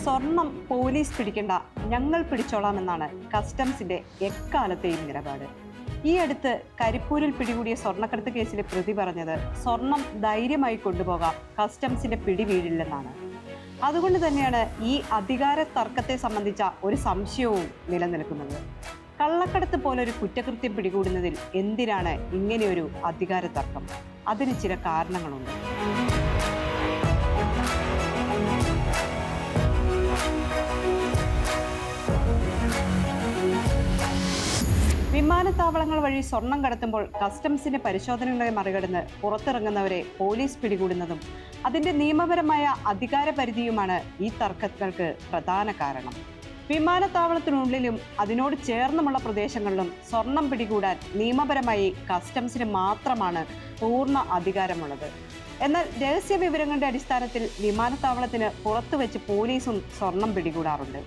സ്വർണം പോലീസ് പിടിക്കേണ്ട, ഞങ്ങൾ പിടിച്ചോളാമെന്നാണ് കസ്റ്റംസിന്റെ എക്കാലത്തെയും നിലപാട്. ഈ അടുത്ത് കരിപ്പൂരിൽ പിടികൂടിയ സ്വർണ്ണക്കടത്ത് കേസിലെ പ്രതി പറഞ്ഞത് സ്വർണം ധൈര്യമായി കൊണ്ടുപോകാം, കസ്റ്റംസിന്റെ പിടി വീഴില്ലെന്നാണ്. അതുകൊണ്ട് തന്നെയാണ് ഈ അധികാര തർക്കത്തെ സംബന്ധിച്ച ഒരു സംശയവും നിലനിൽക്കുന്നത്. കള്ളക്കടത്ത് പോലൊരു കുറ്റകൃത്യം പിടികൂടുന്നതിൽ എന്തിനാണ് ഇങ്ങനെയൊരു അധികാര തർക്കം? അതിന് ചില കാരണങ്ങളുണ്ട്. വിമാനത്താവളങ്ങൾ വഴി സ്വർണം കടത്തുമ്പോൾ കസ്റ്റംസിന്റെ പരിശോധനകളെ മറികടന്ന് പുറത്തിറങ്ങുന്നവരെ പോലീസ് പിടികൂടുന്നതും അതിന്റെ നിയമപരമായ അധികാര പരിധിയുമാണ് ഈ തർക്കങ്ങൾക്ക് പ്രധാന കാരണം. വിമാനത്താവളത്തിനുള്ളിലും അതിനോട് ചേർന്നുമുള്ള പ്രദേശങ്ങളിലും സ്വർണം പിടികൂടാൻ നിയമപരമായി കസ്റ്റംസിന് മാത്രമാണ് പൂർണ്ണ അധികാരമുള്ളത്. എന്നാൽ രഹസ്യ വിവരങ്ങളുടെ അടിസ്ഥാനത്തിൽ വിമാനത്താവളത്തിന് പുറത്തുവെച്ച് പോലീസും സ്വർണം പിടികൂടാറുണ്ട്.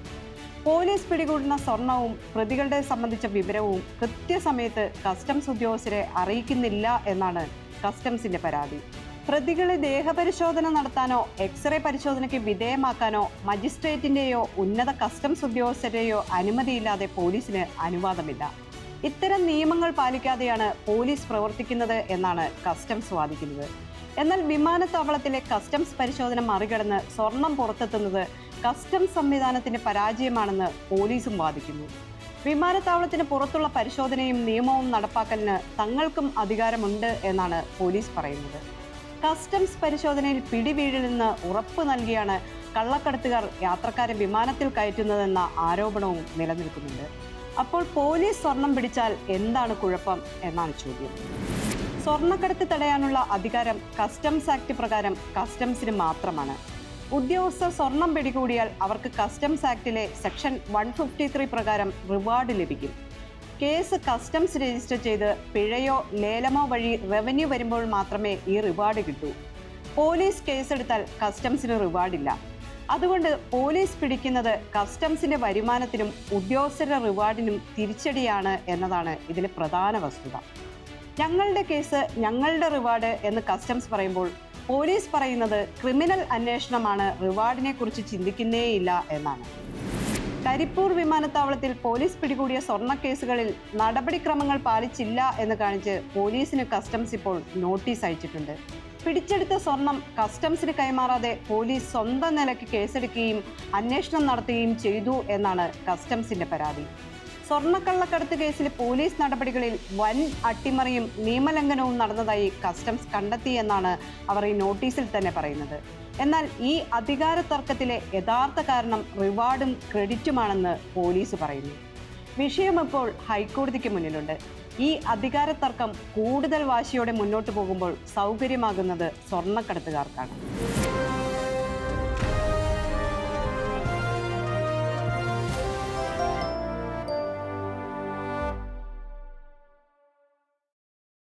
പോലീസ് പിടികൂടുന്ന സ്വർണവും പ്രതികളുടെ സംബന്ധിച്ച വിവരവും കൃത്യസമയത്ത് കസ്റ്റംസ് ഉദ്യോഗസ്ഥരെ അറിയിക്കുന്നില്ല എന്നാണ് കസ്റ്റംസിന്റെ പരാതി. പ്രതികളെ ദേഹപരിശോധന നടത്താനോ എക്സ്റേ പരിശോധനയ്ക്ക് വിധേയമാക്കാനോ മജിസ്ട്രേറ്റിന്റെയോ ഉന്നത കസ്റ്റംസ് ഉദ്യോഗസ്ഥരെയോ അനുമതിയില്ലാതെ പോലീസിന് അനുവാദമില്ല. ഇത്തരം നിയമങ്ങൾ പാലിക്കാതെയാണ് പോലീസ് പ്രവർത്തിക്കുന്നത് എന്നാണ് കസ്റ്റംസ് വാദിക്കുന്നത്. എന്നാൽ വിമാനത്താവളത്തിലെ കസ്റ്റംസ് പരിശോധന മറികടന്ന് സ്വർണം പുറത്തെത്തുന്നത് കസ്റ്റംസ് സംവിധാനത്തിന്റെ പരാജയമാണെന്ന് പോലീസും വാദിക്കുന്നു. വിമാനത്താവളത്തിന് പുറത്തുള്ള പരിശോധനയും നിയമവും നടപ്പാക്കലിന് തങ്ങൾക്കും അധികാരമുണ്ട് എന്നാണ് പോലീസ് പറയുന്നത്. കസ്റ്റംസ് പരിശോധനയിൽ പിടിവീഴില്ലെന്ന് ഉറപ്പ് നൽകിയാണ് കള്ളക്കടത്തുകാർ യാത്രക്കാരെ വിമാനത്തിൽ കയറ്റുന്നതെന്ന ആരോപണവും നിലനിൽക്കുന്നുണ്ട്. അപ്പോൾ പോലീസ് സ്വർണം പിടിച്ചാൽ എന്താണ് കുഴപ്പം എന്നാണ് ചോദ്യം. സ്വർണ്ണക്കടത്ത് തടയാനുള്ള അധികാരം കസ്റ്റംസ് ആക്ട് പ്രകാരം കസ്റ്റംസിന് മാത്രമാണ്. ഉദ്യോഗസ്ഥർ സ്വർണം പിടികൂടിയാൽ അവർക്ക് കസ്റ്റംസ് ആക്ടിലെ സെക്ഷൻ 153 പ്രകാരം റിവാർഡ് ലഭിക്കും. കേസ് കസ്റ്റംസ് രജിസ്റ്റർ ചെയ്ത് പിഴയോ ലേലമോ വഴി റവന്യൂ വരുമ്പോൾ മാത്രമേ ഈ റിവാർഡ് കിട്ടൂ. പോലീസ് കേസെടുത്താൽ കസ്റ്റംസിന് റിവാർഡില്ല. അതുകൊണ്ട് പോലീസ് പിടിക്കുന്നത് കസ്റ്റംസിന്റെ വരുമാനത്തിനും ഉദ്യോഗസ്ഥരുടെ റിവാർഡിനും തിരിച്ചടിയാണ് എന്നതാണ് ഇതിലെ പ്രധാന വസ്തുത. ഞങ്ങളുടെ കേസ്, ഞങ്ങളുടെ റിവാർഡ് എന്ന് കസ്റ്റംസ് പറയുമ്പോൾ പോലീസ് പറയുന്നത് ക്രിമിനൽ അന്വേഷണമാണ്, റിവാർഡിനെ കുറിച്ച് ചിന്തിക്കുന്നേയില്ല എന്നാണ്. കരിപ്പൂർ വിമാനത്താവളത്തിൽ പോലീസ് പിടികൂടിയ സ്വർണ്ണ കേസുകളിൽ നടപടിക്രമങ്ങൾ പാലിച്ചില്ല എന്ന് കാണിച്ച് പോലീസിന് കസ്റ്റംസ് ഇപ്പോൾ നോട്ടീസ് അയച്ചിട്ടുണ്ട്. പിടിച്ചെടുത്ത സ്വർണം കസ്റ്റംസിന് കൈമാറാതെ പോലീസ് സ്വന്തം നിലയ്ക്ക് കേസെടുക്കുകയും അന്വേഷണം നടത്തുകയും ചെയ്തു എന്നാണ് കസ്റ്റംസിന്റെ പരാതി. സ്വർണ്ണക്കള്ളക്കടത്ത് കേസിലെ പോലീസ് നടപടികളിൽ വൻ അട്ടിമറിയും നിയമലംഘനവും നടന്നതായി കസ്റ്റംസ് കണ്ടെത്തിയെന്നാണ് അവർ ഈ നോട്ടീസിൽ തന്നെ പറയുന്നത്. എന്നാൽ ഈ അധികാര തർക്കത്തിലെ യഥാർത്ഥ കാരണം റിവാർഡും ക്രെഡിറ്റുമാണെന്ന് പോലീസ് പറയുന്നു. വിഷയം ഇപ്പോൾ ഹൈക്കോടതിക്ക് മുന്നിലുണ്ട്. ഈ അധികാര തർക്കം കൂടുതൽ വാശിയോടെ മുന്നോട്ട് പോകുമ്പോൾ സൗകര്യമാകുന്നത് സ്വർണ്ണക്കടത്തുകാർക്കാണ്.